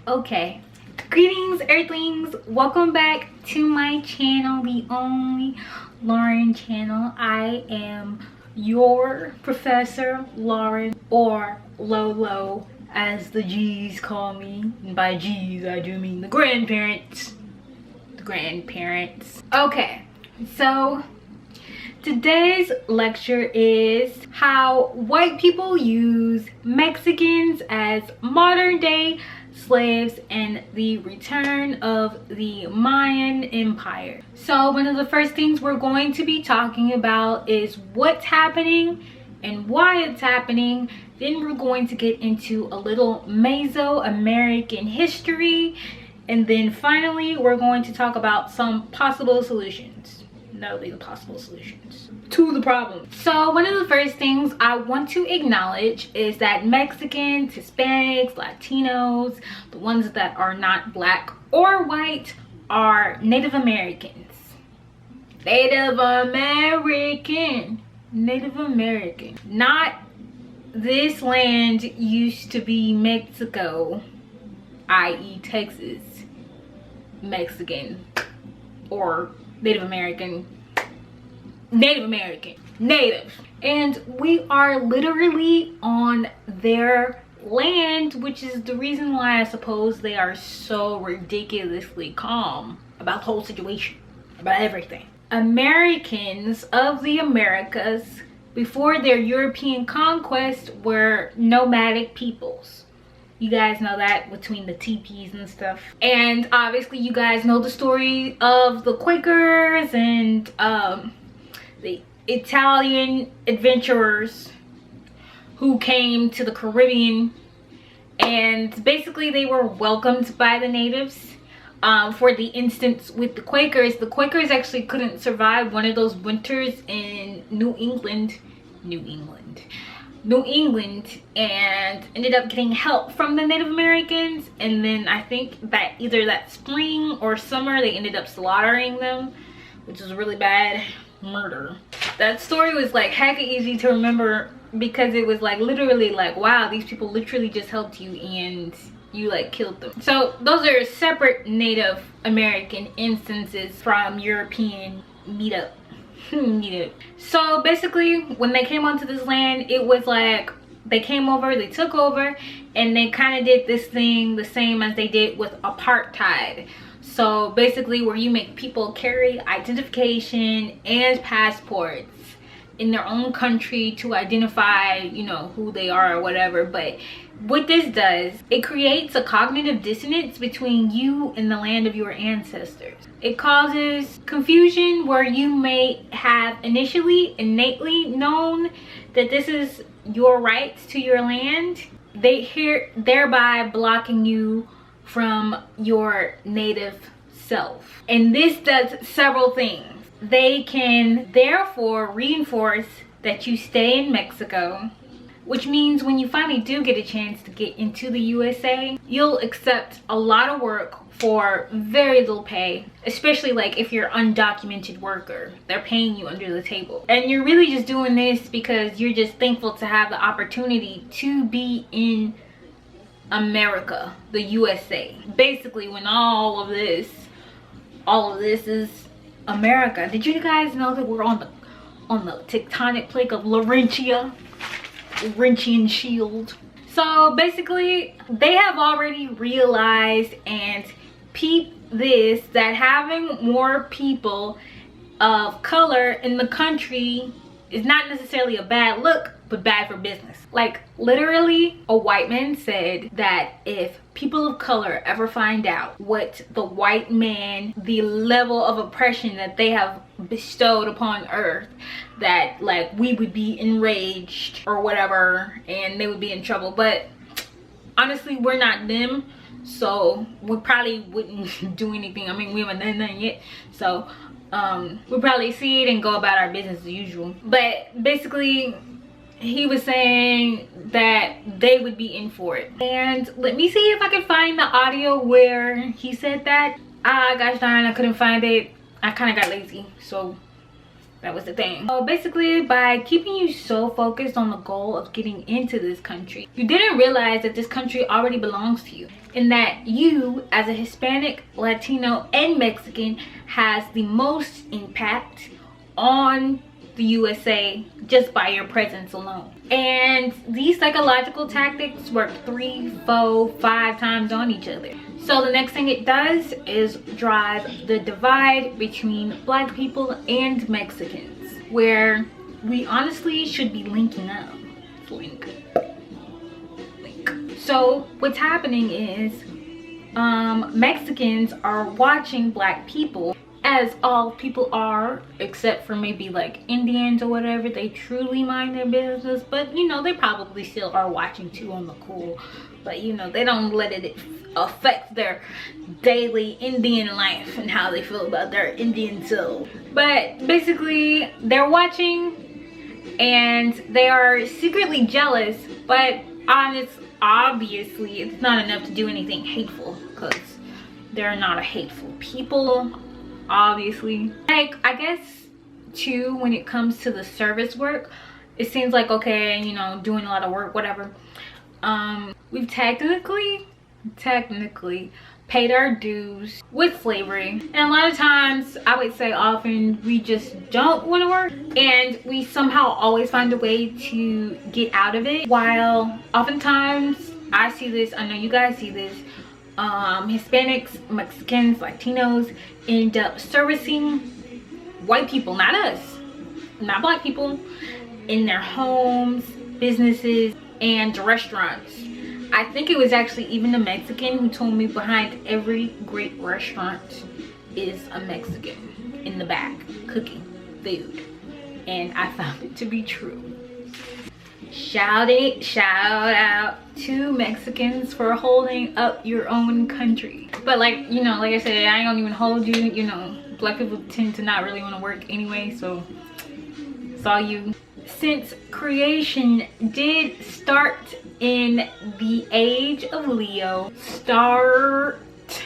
Okay, greetings earthlings, welcome back to my channel, the Only Lauren channel. I am your Professor Lauren, or Lolo as the G's call me, and by G's I do mean the grandparents. Okay, so today's lecture is how white people use Mexicans as modern day slaves and the return of the Mayan Empire. So one of the first things we're going to be talking about is what's happening and why it's happening. Then we're going to get into a little Mesoamerican history, and then finally we're going to talk about some possible solutions. That'll be the possible solutions to the problem. So one of the first things I want to acknowledge is that Mexicans, Hispanics, Latinos, the ones that are not black or white, are Native Americans. Native American. Not this land used to be Mexico, i.e. Texas. Mexican or Native American. Native. And we are literally on their land, which is the reason why I suppose they are so ridiculously calm about the whole situation, about everything. Americans of the Americas before their European conquest were nomadic peoples. You guys know that, between the teepees and stuff. And obviously you guys know the story of the Quakers and the Italian adventurers who came to the Caribbean, and basically they were welcomed by the natives. For the instance with the Quakers actually couldn't survive one of those winters in New England and ended up getting help from the Native Americans, and then I think that either that spring or summer they ended up slaughtering them, which was really bad. Murder. That story was like hecka easy to remember because it was like literally like, wow, these people literally just helped you and you like killed them. So those are separate Native American instances from European meetup. So basically when they came onto this land, it was like they came over, they took over, and they kind of did this thing the same as they did with apartheid. So basically where you make people carry identification and passports in their own country to identify, you know, who they are or whatever. But what this does, it creates a cognitive dissonance between you and the land of your ancestors. It causes confusion where you may have initially innately known that this is your rights to your land, thereby blocking you from your native self. And this does several things. They can therefore reinforce that you stay in Mexico, which means when you finally do get a chance to get into the USA, you'll accept a lot of work for very little pay, especially like if you're an undocumented worker. They're paying you under the table, and you're really just doing this because you're just thankful to have the opportunity to be in America, the USA. Basically, when all of this is America. Did you guys know that we're on the tectonic plate of Laurentian shield? So basically they have already realized and peeped this, that having more people of color in the country is not necessarily a bad look, but bad for business. Like literally a white man said that if people of color ever find out what the white man, the level of oppression that they have bestowed upon earth, that like we would be enraged or whatever and they would be in trouble. But honestly, we're not them, so we probably wouldn't do anything. I mean, we haven't done nothing yet, so we'll probably see it and go about our business as usual. But basically he was saying that they would be in for it. And let me see if I can find the audio where he said that. Gosh darn, I couldn't find it. I kind of got lazy, so That was the thing. So basically, by keeping you so focused on the goal of getting into this country, you didn't realize that this country already belongs to you, and that you as a Hispanic, Latino, and Mexican has the most impact on the USA just by your presence alone. And these psychological tactics work 3, 4, 5 times on each other. So the next thing it does is drive the divide between Black people and Mexicans, where we honestly should be linking up. Link. So what's happening is Mexicans are watching Black people, as all people are, except for maybe like Indians or whatever. They truly mind their business, but you know, they probably still are watching too on the cool, but you know, they don't let it affect their daily Indian life and how they feel about their Indian self. But basically, they're watching and they are secretly jealous, but obviously it's not enough to do anything hateful, because they're not a hateful people, obviously. Like, I guess too, when it comes to the service work, it seems like, okay, you know, doing a lot of work, whatever, we've technically paid our dues with slavery, and a lot of times, I would say often, we just don't want to work, and we somehow always find a way to get out of it. While oftentimes I see this, I know you guys see this, Hispanics, Mexicans, Latinos end up servicing white people, not us, not Black people, in their homes, businesses, and restaurants. I think it was actually even a Mexican who told me behind every great restaurant is a Mexican in the back cooking food, and I found it to be true. Shout out to Mexicans for holding up your own country. But like, you know, like I said, I ain't gonna even hold you. You know, Black people tend to not really want to work anyway, so it's all you. Since creation did start in the age of Leo, start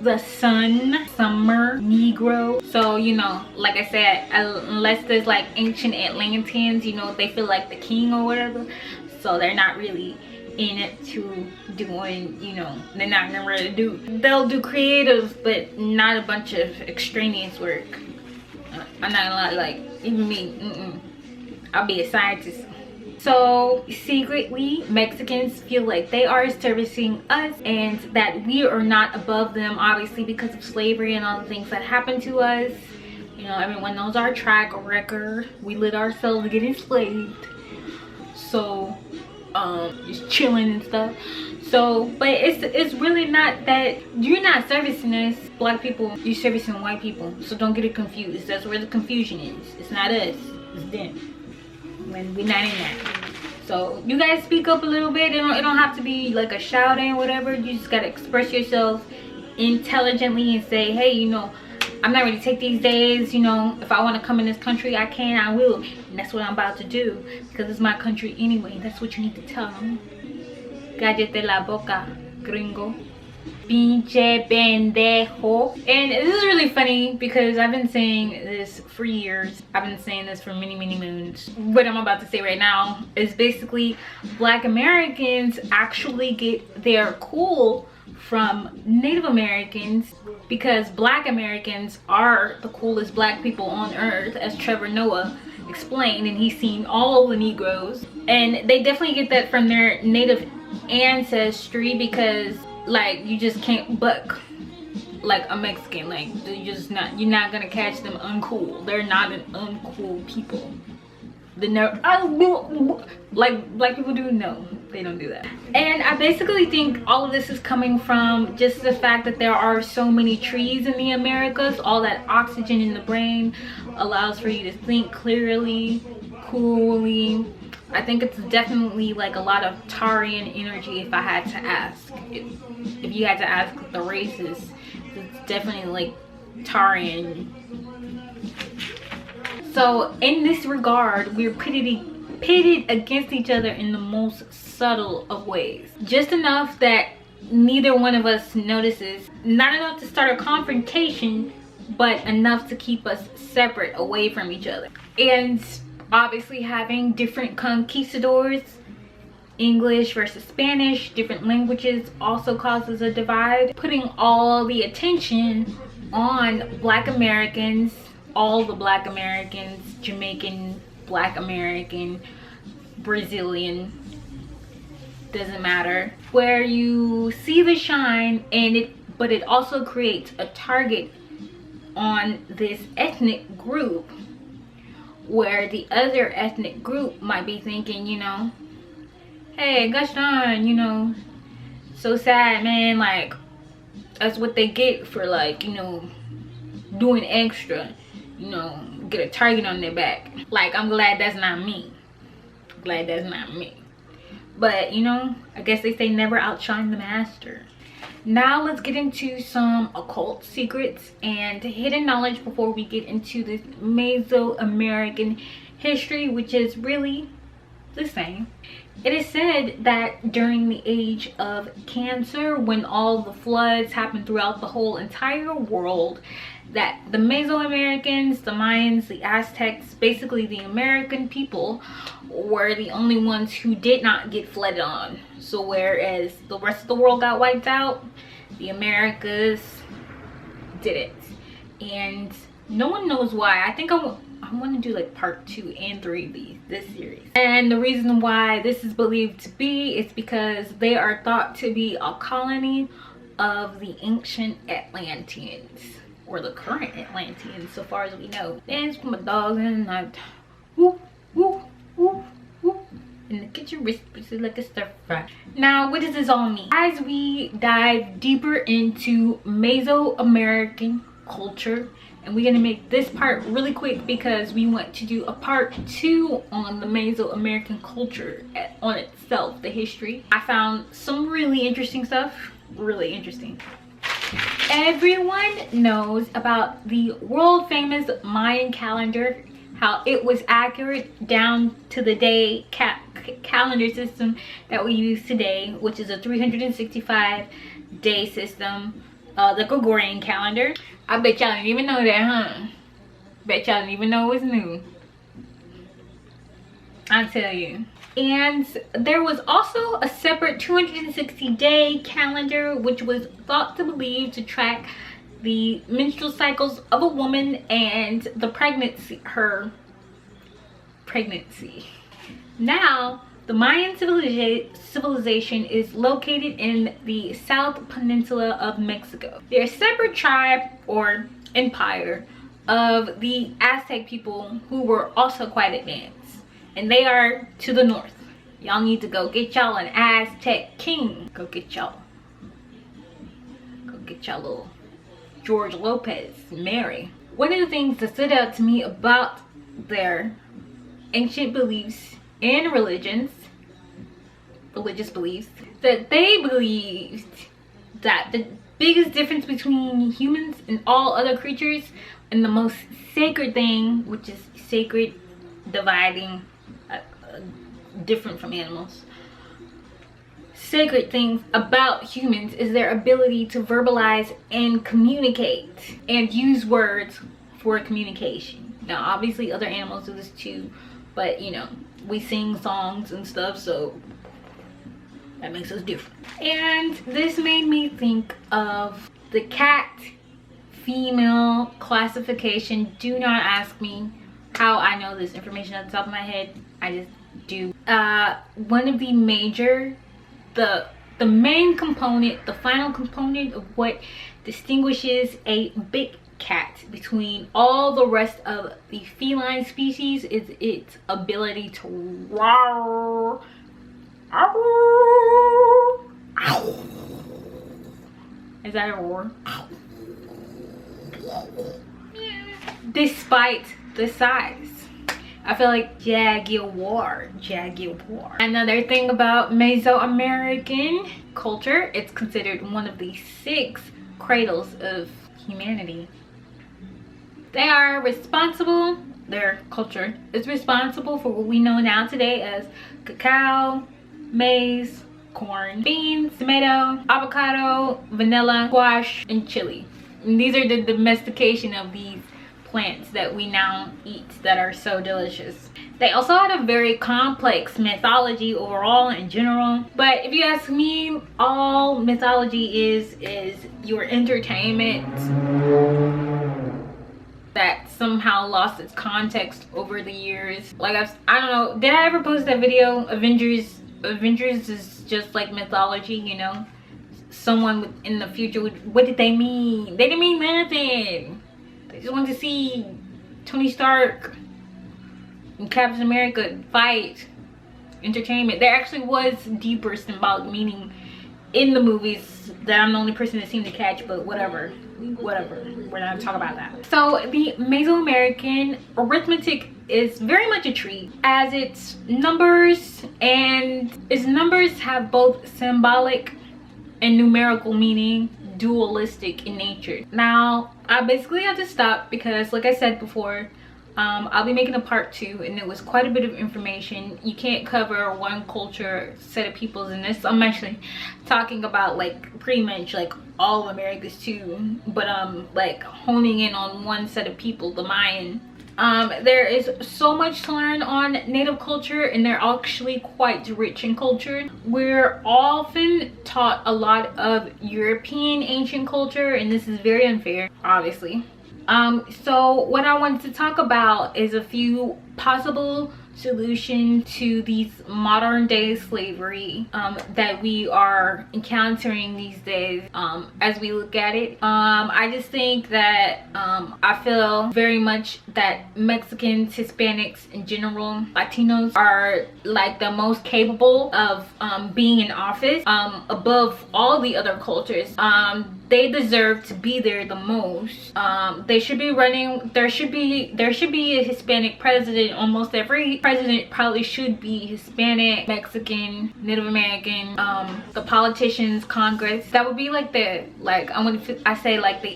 the sun, summer, Negro. So, you know, like I said, unless there's like ancient Atlanteans, you know, they feel like the king or whatever, so they're not really in it to doing, you know, they're not gonna really do, they'll do creative, but not a bunch of extraneous work. I'm not gonna lie, like, even me, I'll be a scientist. So secretly, Mexicans feel like they are servicing us and that we are not above them, obviously because of slavery and all the things that happened to us. You know, everyone knows our track record. We let ourselves get enslaved, so just chilling and stuff. So, but it's really not that you're not servicing us, Black people, you're servicing white people. So don't get it confused. That's where the confusion is. It's not us, it's them. When we're not in that. So you guys speak up a little bit. It don't have to be like a shouting or whatever. You just gotta express yourself intelligently and say, hey, you know, I'm not ready to take these days. You know, if I want to come in this country, I can, I will, and that's what I'm about to do, because it's my country anyway. That's what you need to tell them. Cállate la boca, gringo. Pinche pendejo. And this is really funny because I've been saying this for years. I've been saying this for many moons. What I'm about to say right now is basically Black Americans actually get their cool from Native Americans, because Black Americans are the coolest Black people on earth, as Trevor Noah explained, and he's seen all the Negroes, and they definitely get that from their Native ancestry, because like, you just can't buck like a Mexican. Like, you're not gonna catch them uncool. They're not an uncool people. Like Black people do. No, they don't do that. And I basically think all of this is coming from just the fact that there are so many trees in the Americas. All that oxygen in the brain allows for you to think clearly, coolly. I think it's definitely like a lot of Tarian energy, if I had to ask. If you had to ask the races, it's definitely like Tarian. So in this regard, we're pitted against each other in the most subtle of ways. Just enough that neither one of us notices. Not enough to start a confrontation, but enough to keep us separate, away from each other. And obviously having different conquistadors, English versus Spanish, different languages, also causes a divide. Putting all the attention on Black Americans, all the Black Americans, Jamaican, Black American, Brazilian, doesn't matter, where you see the shine, and but it also creates a target on this ethnic group, where the other ethnic group might be thinking, you know, hey, gosh darn, you know, so sad, man, like that's what they get for, like, you know, doing extra, you know, get a target on their back. Like, I'm glad that's not me. Glad that's not me. But, you know, I guess they say never outshine the master. Now let's get into some occult secrets and hidden knowledge before we get into this Mesoamerican history, which is really the same. It is said that during the age of Cancer, when all the floods happened throughout the whole entire world, that the Mesoamericans, the Mayans, the Aztecs, basically the American people, were the only ones who did not get flooded on. So whereas the rest of the world got wiped out, the Americas didn't. And no one knows why. I think I want to do like part 2 and 3 of this series. And the reason why this is believed to be is because they are thought to be a colony of the ancient Atlanteans, or the current Atlanteans, so far as we know. Dance from a dog and night. Woo, woo, woo, woo. And get your wrist twisted like a stir fry. Now, what does this all mean? As we dive deeper into Mesoamerican culture, and we're gonna make this part really quick because we want to do a part 2 on the Mesoamerican culture on itself, the history. I found some really interesting stuff, really interesting. Everyone knows about the world famous Mayan calendar, how it was accurate down to the day calendar system that we use today, which is a 365 day system, the Gregorian calendar. I bet y'all didn't even know that, huh? Bet y'all didn't even know it was new. I tell you. And there was also a separate 260-day calendar, which was thought to believe to track the menstrual cycles of a woman and the pregnancy, her pregnancy. Now, the Mayan civilization is located in the South Peninsula of Mexico. They're a separate tribe or empire of the Aztec people who were also quite advanced. And they are to the north. Y'all need to go get y'all an Aztec king. Go get y'all little George Lopez, Mary. One of the things that stood out to me about their ancient beliefs and religious beliefs, that they believed that the biggest difference between humans and all other creatures, and the most sacred thing, which is sacred, dividing, different from animals, sacred things about humans is their ability to verbalize and communicate and use words for communication. Now obviously other animals do this too, but you know, we sing songs and stuff, so that makes us different. And this made me think of the cat female classification. Do not ask me how I know this information at the top of my head. I just do. One of the major, the main component, the final component of what distinguishes a big cat between all the rest of the feline species is its ability to roar. Is that a roar? Despite the size. I feel like Jaguar. Another thing about Mesoamerican culture, it's considered one of the 6 cradles of humanity. They are responsible, their culture is responsible for what we know now today as cacao, maize, corn, beans, tomato, avocado, vanilla, squash, and chili. these are the domestication of these plants that we now eat that are so delicious. They also had a very complex mythology overall in general, but if you ask me, all mythology is your entertainment that somehow lost its context over the years. Like I don't know, did I ever post that video? Avengers is just like mythology, you know. Someone in the future what did they mean? They didn't mean nothing. They just wanted to see Tony Stark and Captain America fight. Entertainment. There actually was deeper symbolic meaning in the movies that I'm the only person that seemed to catch, but whatever, we're not talking about that. So the Mesoamerican arithmetic is very much a treat, as its numbers have both symbolic and numerical meaning, dualistic in nature. Now I basically had to stop because, like I said before, I'll be making a part 2, and it was quite a bit of information. You can't cover one culture set of peoples in this. I'm actually talking about like pretty much like all of Americas too, but like honing in on one set of people, the Mayan. There is so much to learn on native culture, and they're actually quite rich in culture. We're often taught a lot of European ancient culture, and this is very unfair, obviously. So what I wanted to talk about is a few possible solutions to these modern day slavery that we are encountering these days as we look at it. I just think that I feel very much that Mexicans, Hispanics in general, Latinos are like the most capable of being in office above all the other cultures. They deserve to be there the most. They should be running. There should be a Hispanic president. Almost every president probably should be Hispanic, Mexican, Native American. The politicians, Congress. That would be like the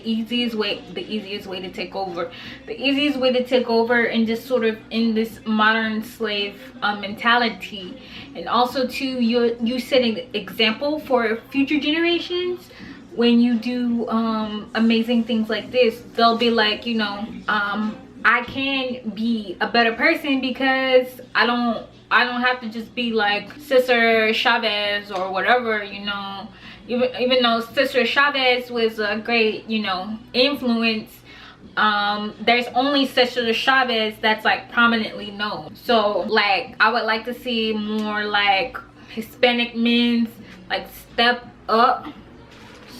easiest way to take over. The easiest way to take over, and just sort of in this modern slave mentality, and also too, you setting an example for future generations. When you do amazing things like this, they'll be like, you know, I can be a better person because I don't have to just be like Sister Chavez or whatever, you know. Even though Sister Chavez was a great, you know, influence, there's only Sister Chavez that's like prominently known. So like I would like to see more like Hispanic men like step up.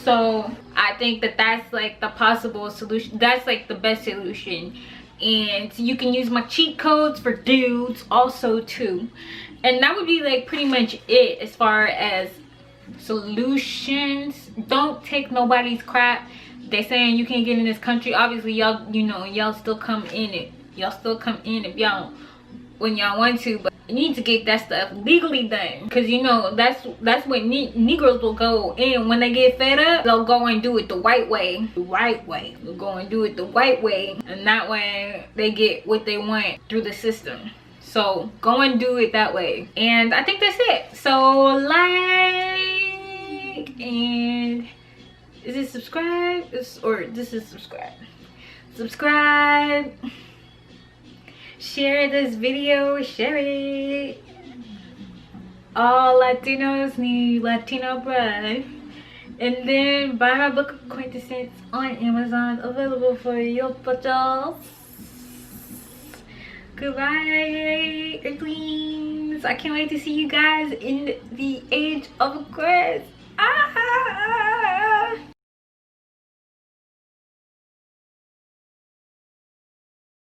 So I think that that's like the possible solution. That's like the best solution. And you can use my cheat codes for dudes also too. And that would be like pretty much it as far as solutions. Don't take nobody's crap. They saying you can't get in this country. Obviously y'all, you know, y'all still come in it. Y'all still come in if y'all, when y'all want to, but you need to get that stuff legally done, because you know that's what Negroes will go in when they get fed up. They'll go and do it the white way, the right way. They'll go and do it the white way, and that way they get what they want through the system. So go and do it that way, and I think that's it. So like, and is it subscribe? Or this is subscribe. Subscribe. Share this video, share it. All Latinos need Latino bread. And then buy my book of Quintessence on Amazon, available for your purchase. Goodbye, Earthlings. I can't wait to see you guys in the age of Aquarius. Ah!